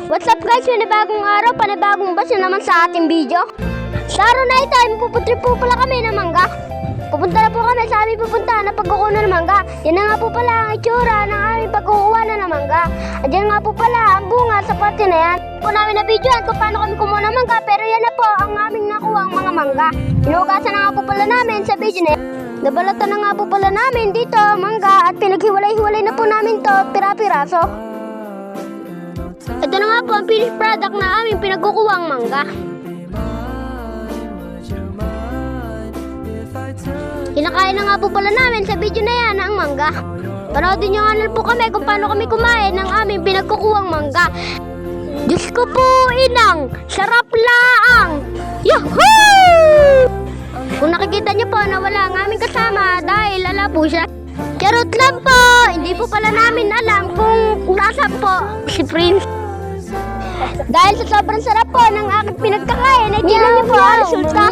What's up guys, panibagong araw, panibagong bus na naman sa ating video. Sa araw na ito, ay puputrip po pala kami ng mangga. Pupunta na po kami sa aming pupuntahan na pagkukuha ng mangga. Yan na nga po pala ang itsura ng aming pagkukuha na ng mangga. At yan nga po pala ang bunga sa parte na yan. Po namin na videoan kung paano kami kumuha ng mangga, pero yan na po ang aming nakuha ang mga mangga. Hinugasan na nga po pala namin sa video na yan. Nabalatan na nga po pala namin dito ang mangga at pinaghiwalay-hiwalay na po namin to pira-piraso. Ito na nga po ang finished product na aming pinagkukuha ang mangga. Kinakain na nga po pala namin sa video na yan ang mangga. Panoodin nyo nga na po kami kung paano kami kumain ng aming pinagkukuha ang mangga. Diyos ko po, inang! Sarap laang! Yahoo! Kung nakikita nyo po na wala ang aming kasama dahil ala po siya. Charot lang po! Hindi po pala namin alam kung nasa po si Prince. Dahil sa sobrang sarap po ng aking pinagkakain, ay tingnan niyo po ang resulta.